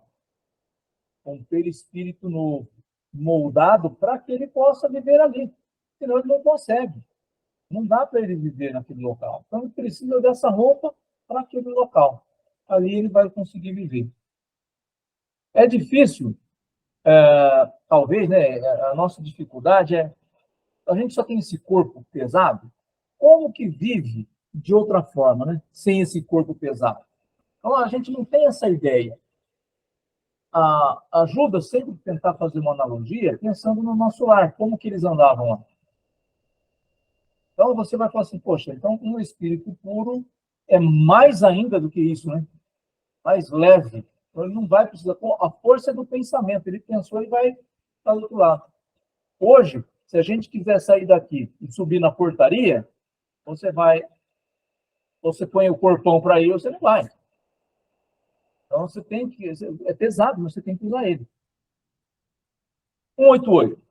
Speaker 4: um perispírito novo, moldado para que ele possa viver ali. Senão ele não consegue. Não dá para ele viver naquele local. Então ele precisa dessa roupa para aquele local. Ali ele vai conseguir viver. É difícil, talvez, né? A nossa dificuldade é a gente só tem esse corpo pesado. Como que vive de outra forma, né? Sem esse corpo pesado? Então, a gente não tem essa ideia. Ajuda sempre tentar fazer uma analogia pensando no nosso lar, como que eles andavam lá. Então, você vai falar assim, poxa, então um espírito puro é mais ainda do que isso, né? Mais leve. Então, ele não vai precisar... A força é do pensamento. Ele pensou e vai para o outro lado. Hoje, se a gente quiser sair daqui e subir na portaria, você põe o corpão para ir, você não vai. Então você tem que, é pesado, mas você tem que usar ele. 188.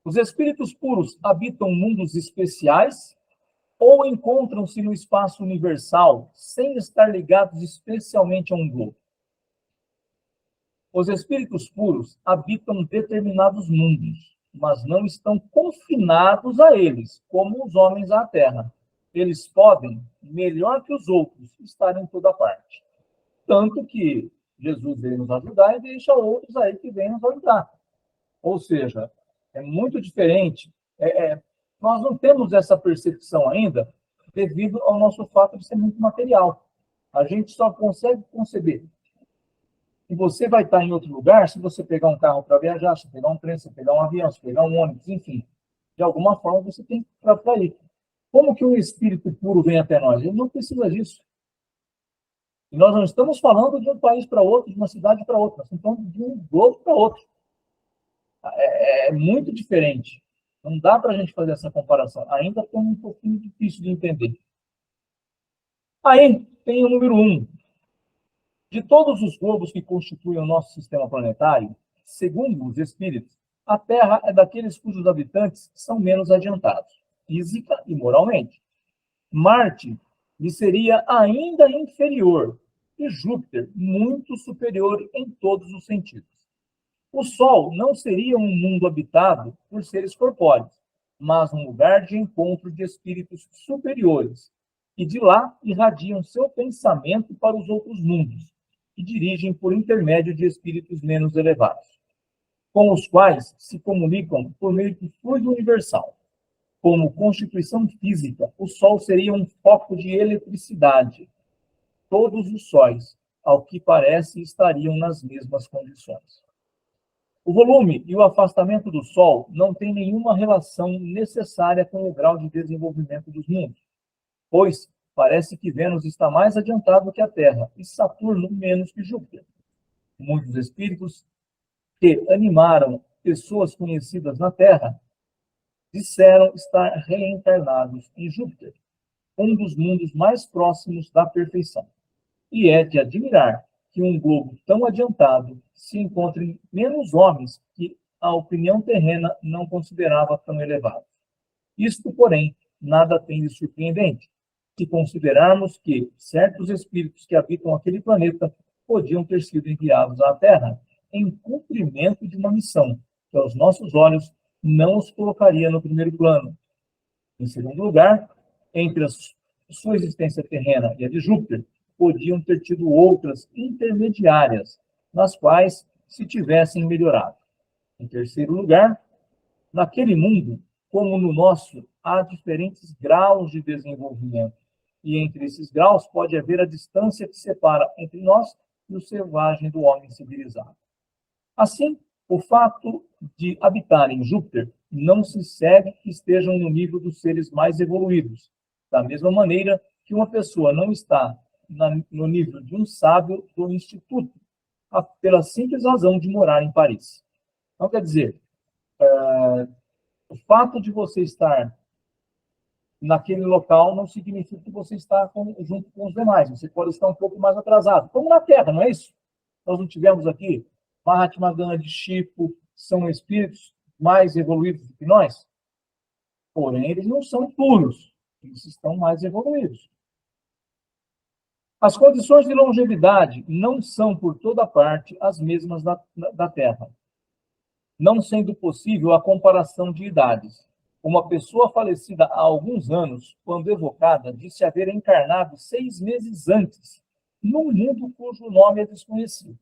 Speaker 4: Os espíritos puros habitam mundos especiais ou encontram-se no espaço universal sem estar ligados especialmente a um globo? Os espíritos puros habitam determinados mundos, mas não estão confinados a eles, como os homens à Terra. Eles podem, melhor que os outros, estar em toda parte. Tanto que Jesus veio nos ajudar e deixa outros aí que vêm nos ajudar. Ou seja, é muito diferente. Nós não temos essa percepção ainda devido ao nosso fato de ser muito material. A gente só consegue conceber. E você vai estar em outro lugar se você pegar um carro para viajar, se pegar um trem, se pegar um avião, se pegar um ônibus, enfim. De alguma forma você tem que ir para ir. Como que um espírito puro vem até nós? Ele não precisa disso. E nós não estamos falando de um país para outro, de uma cidade para outra, nós estamos falando de um globo para outro. É muito diferente. Não dá para a gente fazer essa comparação. Ainda é um pouquinho difícil de entender. Aí tem o número 1. De todos os globos que constituem o nosso sistema planetário, segundo os espíritos, a Terra é daqueles cujos habitantes são menos adiantados, física e moralmente. Marte lhe seria ainda inferior e Júpiter muito superior em todos os sentidos. O Sol não seria um mundo habitado por seres corpóreos, mas um lugar de encontro de espíritos superiores, que de lá irradiam seu pensamento para os outros mundos, e dirigem por intermédio de espíritos menos elevados, com os quais se comunicam por meio do fluido universal. Como constituição física, o Sol seria um foco de eletricidade. Todos os sóis, ao que parece, estariam nas mesmas condições. O volume e o afastamento do Sol não têm nenhuma relação necessária com o grau de desenvolvimento dos mundos, pois parece que Vênus está mais adiantado que a Terra e Saturno menos que Júpiter. Muitos espíritos que animaram pessoas conhecidas na Terra disseram estar reencarnados em Júpiter, um dos mundos mais próximos da perfeição. E é de admirar que um globo tão adiantado se encontre menos homens que a opinião terrena não considerava tão elevados. Isto, porém, nada tem de surpreendente, se considerarmos que certos espíritos que habitam aquele planeta podiam ter sido enviados à Terra em cumprimento de uma missão que, aos nossos olhos, não os colocaria no primeiro plano. Em segundo lugar, entre a sua existência terrena e a de Júpiter, podiam ter tido outras intermediárias, nas quais se tivessem melhorado. Em terceiro lugar, naquele mundo, como no nosso, há diferentes graus de desenvolvimento, e entre esses graus pode haver a distância que separa entre nós e o selvagem do homem civilizado. Assim, o fato de habitarem Júpiter não se segue que estejam no nível dos seres mais evoluídos, da mesma maneira que uma pessoa não está no nível de um sábio do instituto, pela simples razão de morar em Paris. Então, quer dizer, o fato de você estar naquele local não significa que você está junto com os demais. Você pode estar um pouco mais atrasado, como na Terra, não é isso? Nós não tivemos aqui Mahatma Gandhi, Chico, são espíritos mais evoluídos do que nós? Porém, eles não são puros, eles estão mais evoluídos. As condições de longevidade não são, por toda parte, as mesmas da Terra, não sendo possível a comparação de idades. Uma pessoa falecida há alguns anos, quando evocada, disse haver encarnado 6 meses antes, num mundo cujo nome é desconhecido.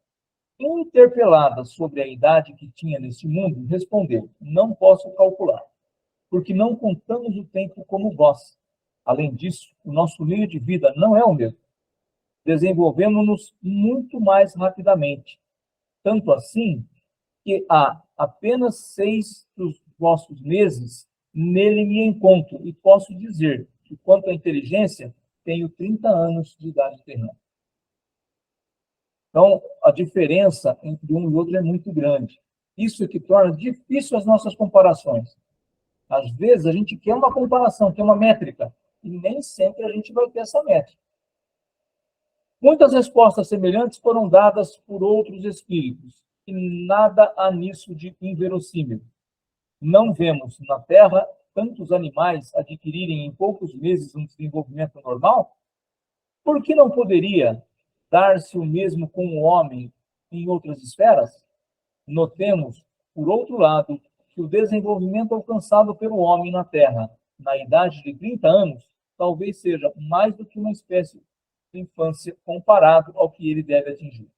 Speaker 4: Interpelada sobre a idade que tinha neste mundo, respondeu: não posso calcular, porque não contamos o tempo como vós. Além disso, o nosso meio de vida não é o mesmo. Desenvolvemos-nos muito mais rapidamente, tanto assim que há apenas 6 dos vossos meses nele me encontro, e posso dizer que, quanto à inteligência, tenho 30 anos de idade terrena. Então, a diferença entre um e outro é muito grande. Isso é que torna difícil as nossas comparações. Às vezes, a gente quer uma comparação, quer uma métrica, e nem sempre a gente vai ter essa métrica. Muitas respostas semelhantes foram dadas por outros espíritos, e nada há nisso de inverossímil. Não vemos na Terra tantos animais adquirirem em poucos meses um desenvolvimento normal? Por que não poderia dar-se o mesmo com o homem em outras esferas? Notemos, por outro lado, que o desenvolvimento alcançado pelo homem na Terra, na idade de 30 anos, talvez seja mais do que uma espécie de infância comparado ao que ele deve atingir.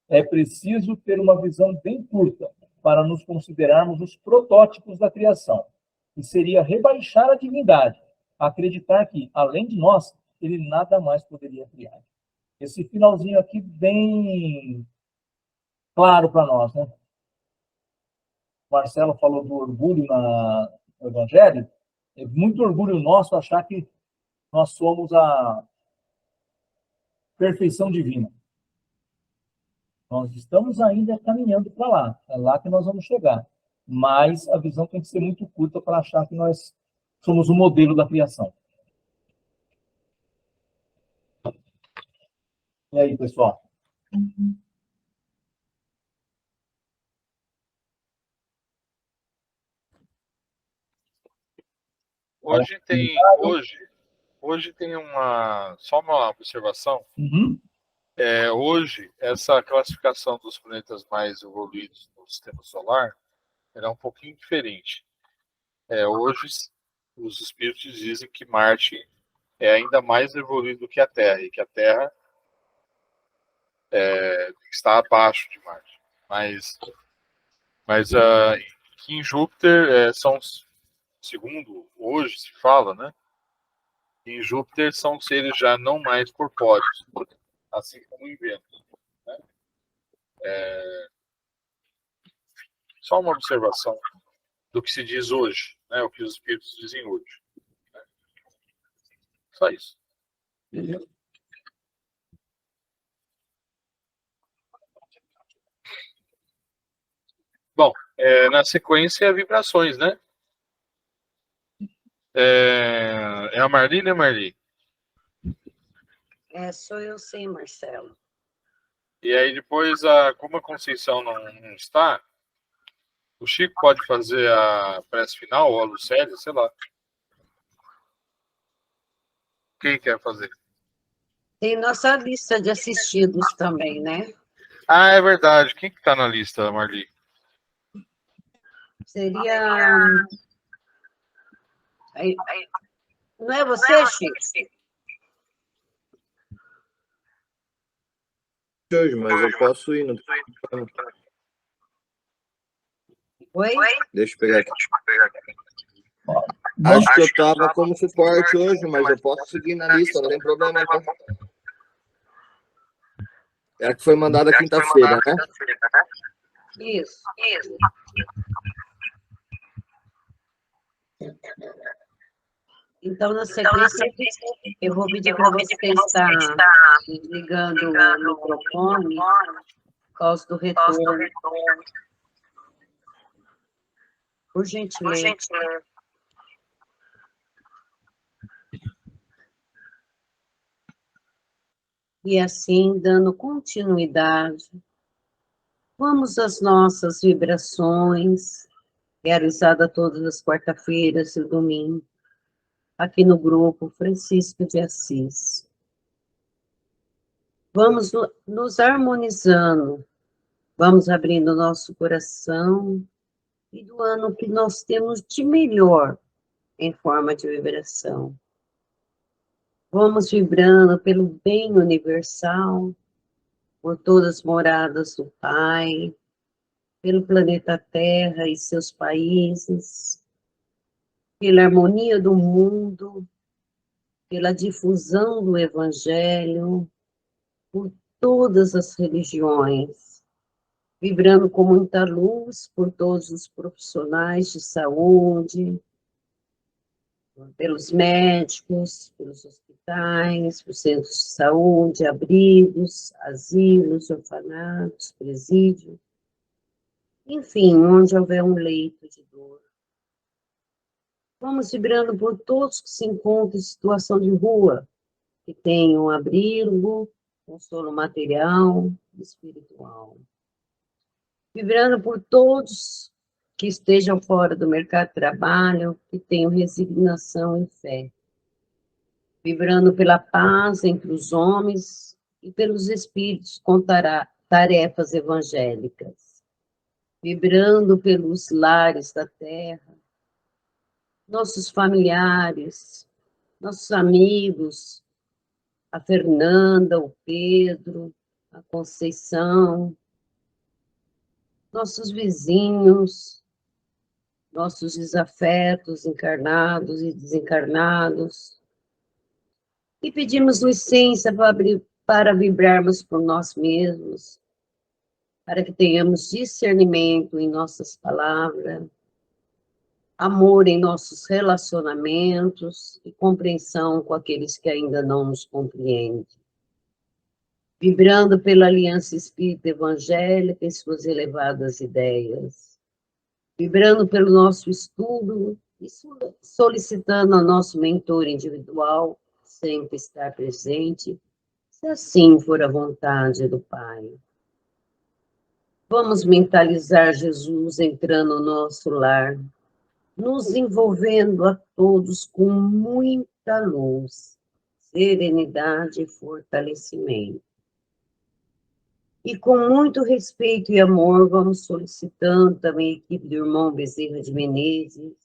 Speaker 4: É preciso ter uma visão bem curta para nos considerarmos os protótipos da criação, e seria rebaixar a divindade, acreditar que, além de nós, ele nada mais poderia criar. Esse finalzinho aqui bem claro para nós, né? O Marcelo falou do orgulho no Evangelho. É muito orgulho nosso achar que nós somos perfeição divina. Nós estamos ainda caminhando para lá. É lá que nós vamos chegar. Mas a visão tem que ser muito curta para achar que nós somos o modelo da criação. E aí, pessoal?
Speaker 1: Hoje tem só uma observação.
Speaker 4: Uhum.
Speaker 1: Hoje, essa classificação dos planetas mais evoluídos no sistema solar é um pouquinho diferente. Hoje, os espíritos dizem que Marte é ainda mais evoluído que a Terra, e que a Terra está abaixo de Marte. Mas que em Júpiter segundo hoje se fala, né? Em Júpiter são seres já não mais corpóreos, assim como em Vênus. Né? Só uma observação do que se diz hoje, né? O que os espíritos dizem hoje. Né? Só isso. Bom, na sequência, vibrações, né? É a Marli, né, Marli?
Speaker 2: Sou eu sim, Marcelo.
Speaker 1: E aí depois, como a Conceição não está, o Chico pode fazer a prece final, ou a Lucélia, sei lá. Quem quer fazer?
Speaker 2: Tem nossa lista de assistidos também, né?
Speaker 1: Ah, é verdade. Quem que tá na lista, Marli?
Speaker 2: Seria... Não é você, Chico?
Speaker 6: Hoje, mas eu posso ir, não tem problema.
Speaker 2: Oi?
Speaker 6: Deixa eu pegar aqui. Acho que eu estava como suporte hoje, mas eu posso seguir na lista, não tem problema. Não. É a que foi mandada quinta-feira, né?
Speaker 2: Isso. Então, na sequência, eu vou pedir para você estar ligando o microfone por causa do retorno. Por gentileza. E assim, dando continuidade, vamos às nossas vibrações, realizada todas as quarta-feiras e domingo, aqui no grupo Francisco de Assis. Vamos nos harmonizando, vamos abrindo nosso coração e doando o que nós temos de melhor em forma de vibração. Vamos vibrando pelo bem universal, por todas as moradas do Pai, pelo planeta Terra e seus países, pela harmonia do mundo, pela difusão do Evangelho, por todas as religiões, vibrando com muita luz por todos os profissionais de saúde, pelos médicos, pelos hospitais, pelos centros de saúde, abrigos, asilos, orfanatos, presídios, enfim, onde houver um leito de dor. Vamos vibrando por todos que se encontram em situação de rua, que tenham abrigo, consolo material e espiritual. Vibrando por todos que estejam fora do mercado de trabalho, que tenham resignação e fé. Vibrando pela paz entre os homens e pelos espíritos com tarefas evangélicas. Vibrando pelos lares da terra, nossos familiares, nossos amigos, a Fernanda, o Pedro, a Conceição, nossos vizinhos, nossos desafetos encarnados e desencarnados. E pedimos licença para vibrarmos por nós mesmos, para que tenhamos discernimento em nossas palavras, amor em nossos relacionamentos e compreensão com aqueles que ainda não nos compreendem. vibrando pela aliança espírita evangélica e suas elevadas ideias, vibrando pelo nosso estudo e solicitando ao nosso mentor individual sempre estar presente, se assim for a vontade do Pai. Vamos mentalizar Jesus entrando no nosso lar, nos envolvendo a todos com muita luz, serenidade e fortalecimento. E com muito respeito e amor, vamos solicitando também a equipe do irmão Bezerra de Menezes,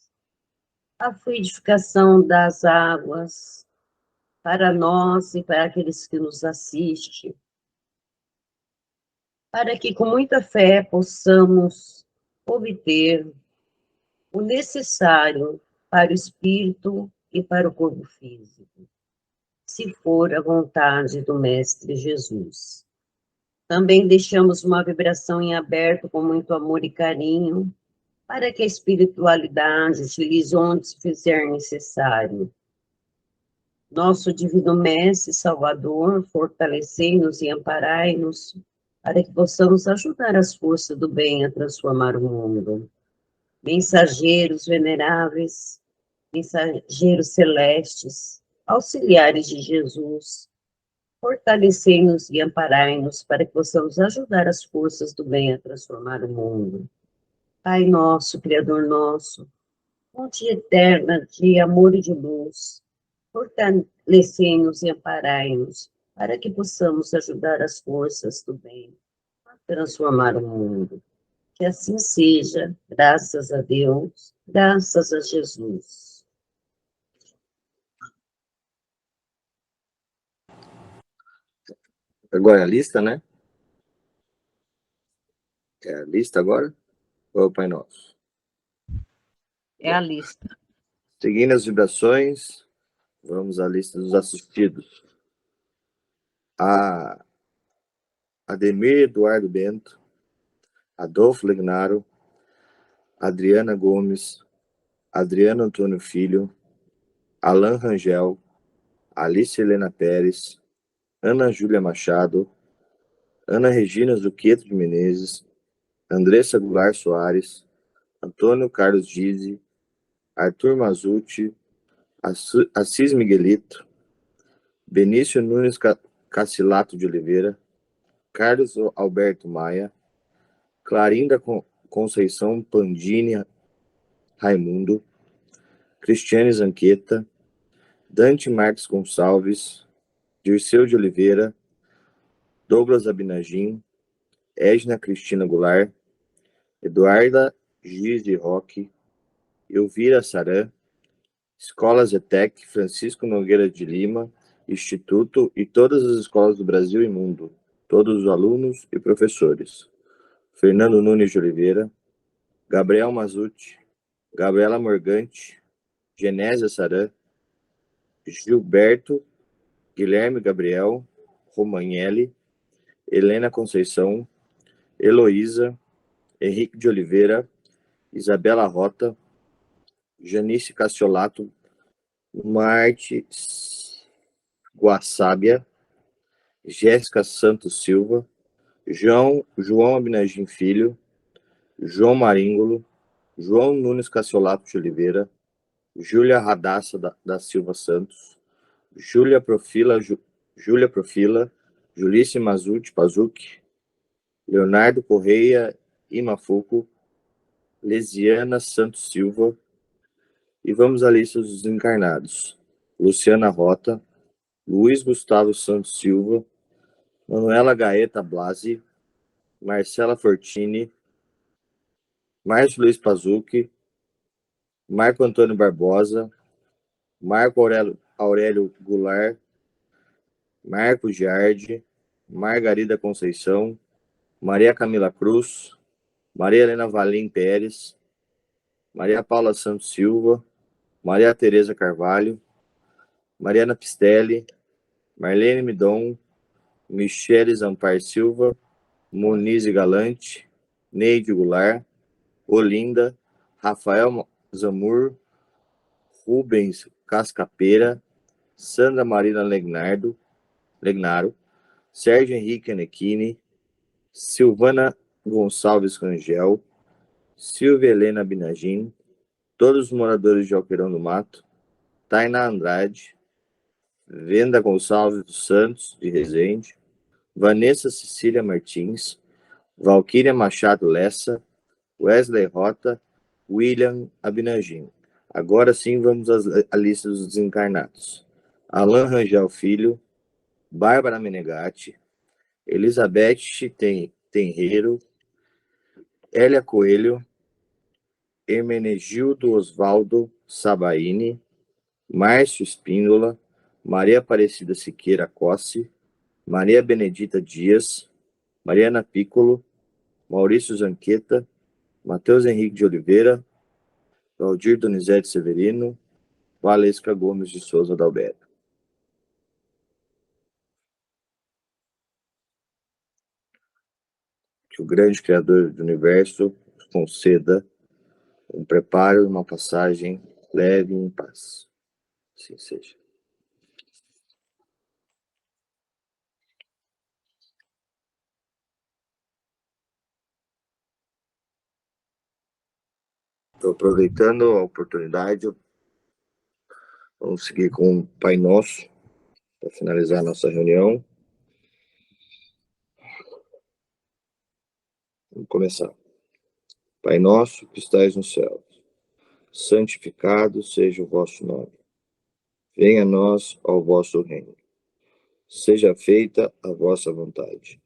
Speaker 2: a fluidificação das águas para nós e para aqueles que nos assistem, para que com muita fé possamos obter o necessário para o espírito e para o corpo físico, se for a vontade do Mestre Jesus. Também deixamos uma vibração em aberto com muito amor e carinho, para que a espiritualidade utilize onde se fizer necessário. Nosso Divino Mestre Salvador, fortalecei-nos e amparai-nos, para que possamos ajudar as forças do bem a transformar o mundo. Mensageiros veneráveis, mensageiros celestes, auxiliares de Jesus, fortalecei-nos e amparai-nos para que possamos ajudar as forças do bem a transformar o mundo. Pai nosso, Criador nosso, fonte eterna de amor e de luz, fortalecei-nos e amparai-nos para que possamos ajudar as forças do bem a transformar o mundo. Que assim seja, graças a Deus, graças a Jesus.
Speaker 6: Agora a lista, né? É a lista agora? Ou é o Pai Nosso?
Speaker 2: É a lista.
Speaker 6: Seguindo as vibrações, vamos à lista dos assistidos. A Ademir Eduardo Bento, Adolfo Legnaro, Adriana Gomes, Adriano Antônio Filho, Alan Rangel, Alice Helena Pérez, Ana Júlia Machado, Ana Regina Zuqueto de Menezes, Andressa Goulart Soares, Antônio Carlos Gizzi, Arthur Mazucci, Assis Miguelito, Benício Nunes Cassilato de Oliveira, Carlos Alberto Maia, Clarinda Conceição Pandini Raimundo, Cristiane Zanqueta, Dante Marques Gonçalves, Dirceu de Oliveira, Douglas Abinagim, Edna Cristina Goulart, Eduarda Giz de Roque, Elvira Saran, Escola Zetec, Francisco Nogueira de Lima, Instituto e todas as escolas do Brasil e mundo, todos os alunos e professores. Fernando Nunes de Oliveira, Gabriel Mazucci, Gabriela Morgante, Genésia Saran, Gilberto, Guilherme Gabriel, Romagnelli, Helena Conceição, Heloísa, Henrique de Oliveira, Isabela Rota, Janice Cassiolato, Marte Guaçábia, Jéssica Santos Silva, João Abinagim Filho, João Maríngolo, João Nunes Cassiolato de Oliveira, Júlia Radassa da Silva Santos, Júlia Profila, Julice Mazucci Pazucchi, Leonardo Correia Imafuco, Lesiana Santos Silva. E vamos à lista dos encarnados. Luciana Rota, Luiz Gustavo Santos Silva, Manuela Gaeta Blasi, Marcela Fortini, Márcio Luiz Pazucchi, Marco Antônio Barbosa, Marco Aurélio Goulart, Marco Giardi, Margarida Conceição, Maria Camila Cruz, Maria Helena Valim Pérez, Maria Paula Santos Silva, Maria Tereza Carvalho, Mariana Pistelli, Marlene Midon, Michele Zampar Silva, Monize Galante, Neide Goulart, Olinda, Rafael Zamur, Rubens Cascapeira, Sandra Marina Legnaro, Sérgio Henrique Anechini, Silvana Gonçalves Rangel, Silvia Helena Binagin, todos os moradores de Alqueirão do Mato, Tainá Andrade, Venda Gonçalves dos Santos, de Resende, Vanessa Cecília Martins, Valquíria Machado Lessa, Wesley Rota, William Abinagin. Agora sim vamos à lista dos desencarnados. Alain Rangel Filho, Bárbara Menegatti, Elizabeth Tenreiro, Hélia Coelho, Hermenegildo Osvaldo Sabaini, Márcio Espíndola, Maria Aparecida Siqueira Cossi, Maria Benedita Dias, Mariana Piccolo, Maurício Zanqueta, Matheus Henrique de Oliveira, Valdir Donizete Severino, Valesca Gomes de Souza Dalberto. Que o grande Criador do Universo conceda um preparo e uma passagem leve e em paz. Assim seja. Estou aproveitando a oportunidade, vamos seguir com o Pai Nosso, para finalizar a nossa reunião. Vamos começar. Pai Nosso, que estais no céu, santificado seja o vosso nome. Venha a nós ao vosso reino. Seja feita a vossa vontade,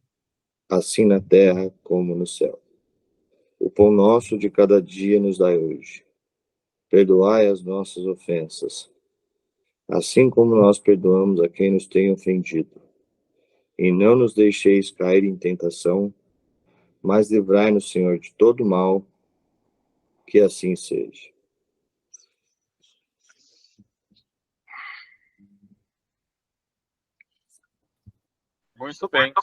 Speaker 6: assim na terra como no céu. O pão nosso de cada dia nos dai hoje. Perdoai as nossas ofensas, assim como nós perdoamos a quem nos tem ofendido. E não nos deixeis cair em tentação, mas livrai-nos, Senhor, de todo mal, que assim seja.
Speaker 1: Muito bem.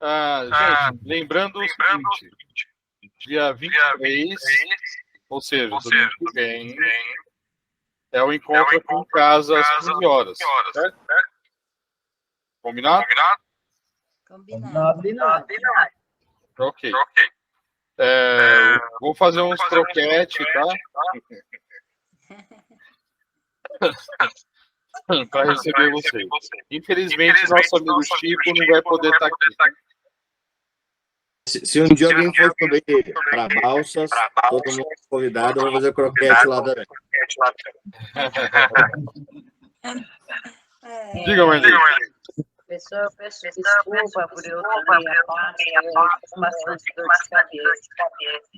Speaker 1: Gente, lembrando o seguinte, dia 23, ou seja, domingo que vem, é o encontro aqui em casa às 15 horas, certo? Combinado?
Speaker 5: Combinado.
Speaker 1: Ok. Vou fazer uns troquetes, tá? Para receber vocês. Infelizmente, nosso amigo Chico não vai poder estar aqui.
Speaker 6: Se um dia alguém for subir para Balsas, todo mundo convidado, eu vou fazer croquete lá também.
Speaker 1: Diga, Marlene.
Speaker 2: Pessoal, eu peço desculpa por eu estar meia parte, eu estou com bastante dor de cabeça.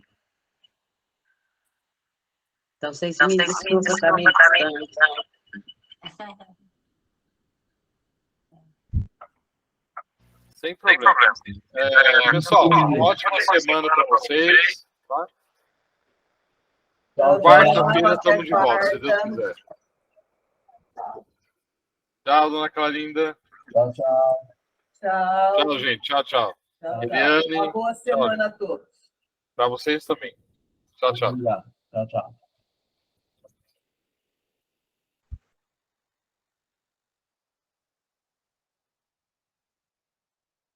Speaker 2: Então, vocês me desculpem também bastante.
Speaker 1: Sem problema. Pessoal, uma ótima semana para vocês. Tá? Quarta-feira estamos de volta, se Deus quiser. Tchau, dona Clarinda.
Speaker 4: Tchau, tchau.
Speaker 3: Tchau.
Speaker 1: Tchau, gente. Tchau, tchau.
Speaker 3: Tchau.
Speaker 1: Eliane,
Speaker 3: Uma boa semana a todos.
Speaker 1: para vocês também. Tchau, tchau.
Speaker 4: Obrigado. Tchau, tchau.